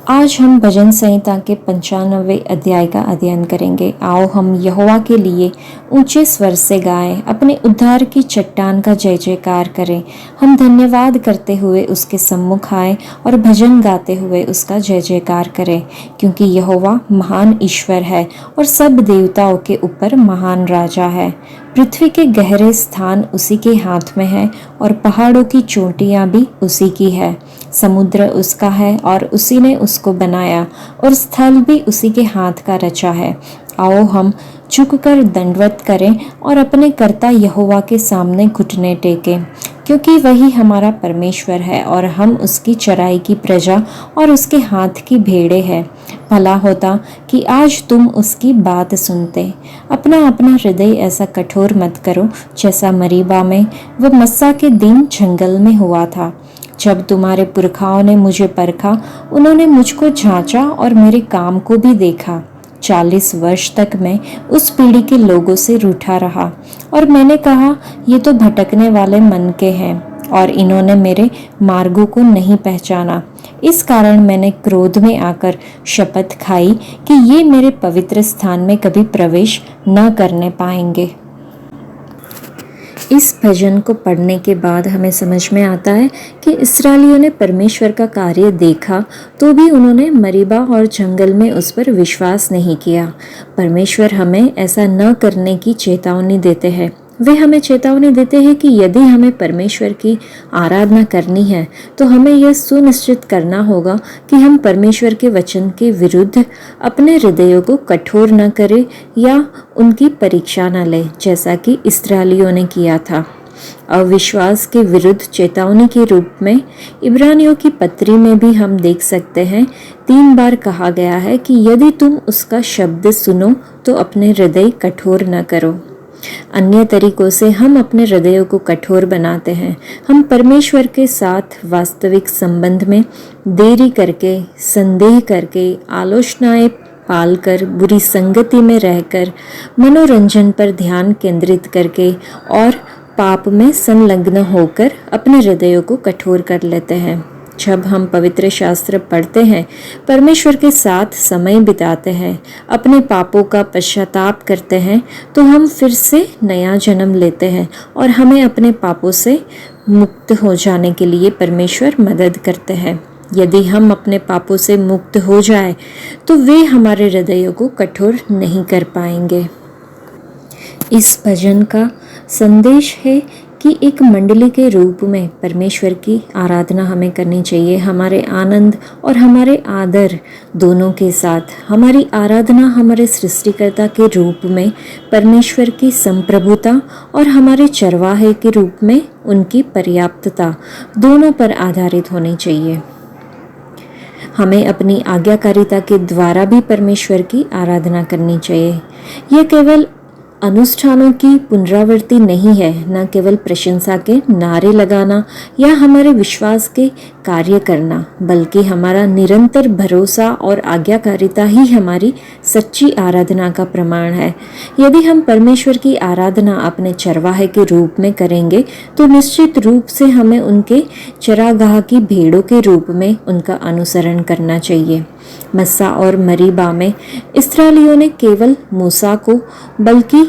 आज हम भजन संहिता के 95वें अध्याय का अध्ययन करेंगे। आओ हम यहोवा के लिए ऊंचे स्वर से गाएं, अपने उद्धार की चट्टान का जय जयकार करें। हम धन्यवाद करते हुए उसके सम्मुख आए और भजन गाते हुए उसका जय जयकार करें, क्योंकि यहोवा महान ईश्वर है और सब देवताओं के ऊपर महान राजा है। पृथ्वी के गहरे स्थान उसी के हाथ में है और पहाड़ों की चोटियां भी उसी की है। समुद्र उसका है और उसी ने उसको बनाया और स्थल भी उसी के हाथ का रचा है। आओ हम झुककर दंडवत करें और अपने कर्ता यहोवा के सामने घुटने टेकें, क्योंकि वही हमारा परमेश्वर है और हम उसकी चराई की प्रजा और उसके हाथ की भेड़ें हैं। भला होता कि आज तुम उसकी बात सुनते। अपना अपना हृदय ऐसा कठोर मत करो जैसा मरीबा में व मस्सा के दिन जंगल में हुआ था। जब तुम्हारे पुरखाओं ने मुझे परखा, उन्होंने मुझको जांचा और मेरे काम को भी देखा। 40 वर्ष तक मैं उस पीढ़ी के लोगों से रूठा रहा और मैंने कहा, ये तो भटकने वाले मन के हैं और इन्होंने मेरे मार्गों को नहीं पहचाना। इस कारण मैंने क्रोध में आकर शपथ खाई कि ये मेरे पवित्र स्थान में कभी प्रवेश न करने पाएंगे। इस भजन को पढ़ने के बाद हमें समझ में आता है कि इस्राएलियों ने परमेश्वर का कार्य देखा तो भी उन्होंने मरीबा और जंगल में उस पर विश्वास नहीं किया। परमेश्वर हमें ऐसा न करने की चेतावनी देते हैं। वे हमें चेतावनी देते हैं कि यदि हमें परमेश्वर की आराधना करनी है तो हमें यह सुनिश्चित करना होगा कि हम परमेश्वर के वचन के विरुद्ध अपने हृदयों को कठोर न करें या उनकी परीक्षा न लें, जैसा कि इस्राएलियों ने किया था। अविश्वास के विरुद्ध चेतावनी के रूप में इब्रानियों की पत्री में भी हम देख सकते हैं 3 बार कहा गया है कि यदि तुम उसका शब्द सुनो तो अपने हृदय कठोर न करो। अन्य तरीकों से हम अपने हृदयों को कठोर बनाते हैं। हम परमेश्वर के साथ वास्तविक संबंध में देरी करके, संदेह करके, आलोचनाएं पालकर, बुरी संगति में रहकर, मनोरंजन पर ध्यान केंद्रित करके और पाप में संलग्न होकर अपने हृदयों को कठोर कर लेते हैं। जब हम पवित्र शास्त्र पढ़ते हैं, परमेश्वर के साथ समय बिताते हैं, अपने पापों का पश्चाताप करते हैं, तो हम फिर से नया जन्म लेते हैं और हमें अपने पापों से मुक्त हो जाने के लिए परमेश्वर मदद करते हैं। यदि हम अपने पापों से मुक्त हो जाए तो वे हमारे हृदयों को कठोर नहीं कर पाएंगे। इस भजन का संदेश है कि एक मंडली के रूप में परमेश्वर की आराधना हमें करनी चाहिए, हमारे आनंद और हमारे आदर दोनों के साथ। हमारी आराधना हमारे सृष्टिकर्ता के रूप में परमेश्वर की संप्रभुता और हमारे चरवाहे के रूप में उनकी पर्याप्तता दोनों पर आधारित होनी चाहिए। हमें अपनी आज्ञाकारिता के द्वारा भी परमेश्वर की आराधना करनी चाहिए। यह केवल अनुष्ठानों की पुनरावृत्ति नहीं है, न केवल प्रशंसा के नारे लगाना या हमारे विश्वास के कार्य करना, बल्कि हमारा निरंतर भरोसा और आज्ञाकारिता ही हमारी सच्ची आराधना का प्रमाण है। यदि हम परमेश्वर की आराधना अपने चरवाहे के रूप में करेंगे तो निश्चित रूप से हमें उनके चरागाह की भेड़ों के रूप में उनका अनुसरण करना चाहिए। मस्सा और मरीबा में इस्राएलियों ने केवल मूसा को बल्कि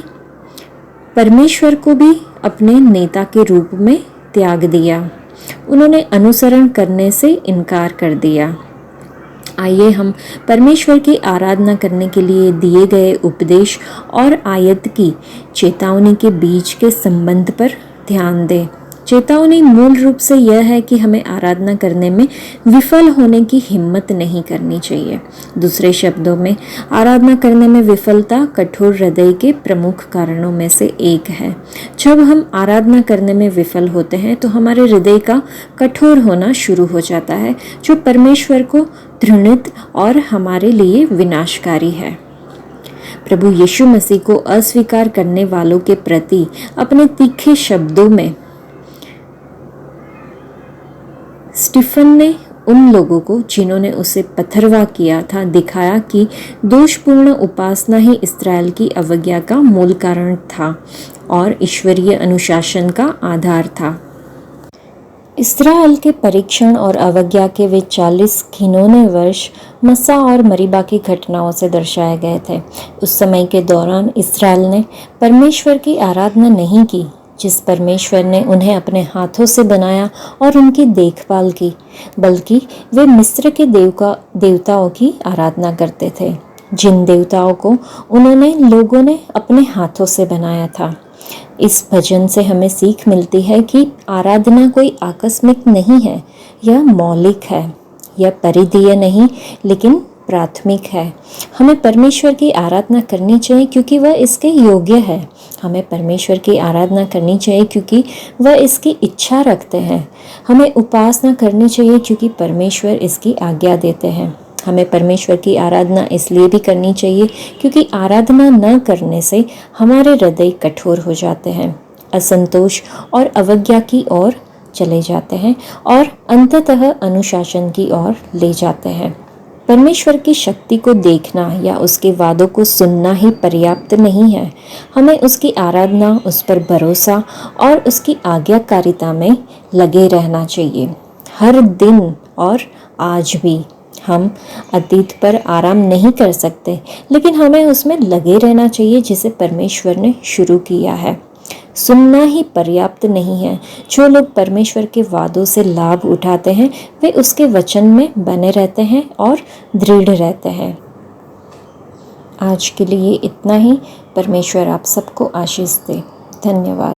परमेश्वर को भी अपने नेता के रूप में त्याग दिया। उन्होंने अनुसरण करने से इनकार कर दिया। आइए हम परमेश्वर की आराधना करने के लिए दिए गए उपदेश और आयत की चेतावनी के बीच के संबंध पर ध्यान दें। चेतावनी मूल रूप से यह है कि हमें आराधना करने में विफल होने की हिम्मत नहीं करनी चाहिए। दूसरे शब्दों में, आराधना करने में विफलता कठोर हृदय के प्रमुख कारणों में से एक है। जब हम आराधना करने में विफल होते हैं तो हमारे हृदय का कठोर होना शुरू हो जाता है, जो परमेश्वर को घृणित और हमारे लिए विनाशकारी है। प्रभु यीशु मसीह को अस्वीकार करने वालों के प्रति अपने तीखे शब्दों में स्टीफन ने उन लोगों को जिन्होंने उसे पथरवा किया था दिखाया कि दोषपूर्ण उपासना ही इस्राएल की अवज्ञा का मूल कारण था और ईश्वरीय अनुशासन का आधार था। इसराइल के परीक्षण और अवज्ञा के वे 40 घिनौने वर्ष मस्सा और मरीबा की घटनाओं से दर्शाए गए थे। उस समय के दौरान इसराइल ने परमेश्वर की आराधना नहीं की, जिस परमेश्वर ने उन्हें अपने हाथों से बनाया और उनकी देखभाल की, बल्कि वे मिस्र के देवताओं की आराधना करते थे, जिन देवताओं को उन्होंने लोगों ने अपने हाथों से बनाया था। इस भजन से हमें सीख मिलती है कि आराधना कोई आकस्मिक नहीं है, यह मौलिक है। यह परिधीय नहीं, लेकिन प्राथमिक है। हमें परमेश्वर की आराधना करनी चाहिए क्योंकि वह इसके योग्य है। हमें परमेश्वर की आराधना करनी चाहिए क्योंकि वह इसकी इच्छा रखते हैं। हमें उपासना करनी चाहिए क्योंकि परमेश्वर इसकी आज्ञा देते हैं। हमें परमेश्वर की आराधना इसलिए भी करनी चाहिए क्योंकि आराधना न करने से हमारे हृदय कठोर हो जाते हैं, असंतोष और अवज्ञा की ओर चले जाते हैं और अंततः अनुशासन की ओर ले जाते हैं। परमेश्वर की शक्ति को देखना या उसके वादों को सुनना ही पर्याप्त नहीं है। हमें उसकी आराधना, उस पर भरोसा और उसकी आज्ञाकारिता में लगे रहना चाहिए, हर दिन। और आज भी हम अतीत पर आराम नहीं कर सकते, लेकिन हमें उसमें लगे रहना चाहिए जिसे परमेश्वर ने शुरू किया है। सुनना ही पर्याप्त नहीं है। जो लोग परमेश्वर के वादों से लाभ उठाते हैं, वे उसके वचन में बने रहते हैं और दृढ़ रहते हैं। आज के लिए इतना ही। परमेश्वर आप सबको आशीष दे। धन्यवाद।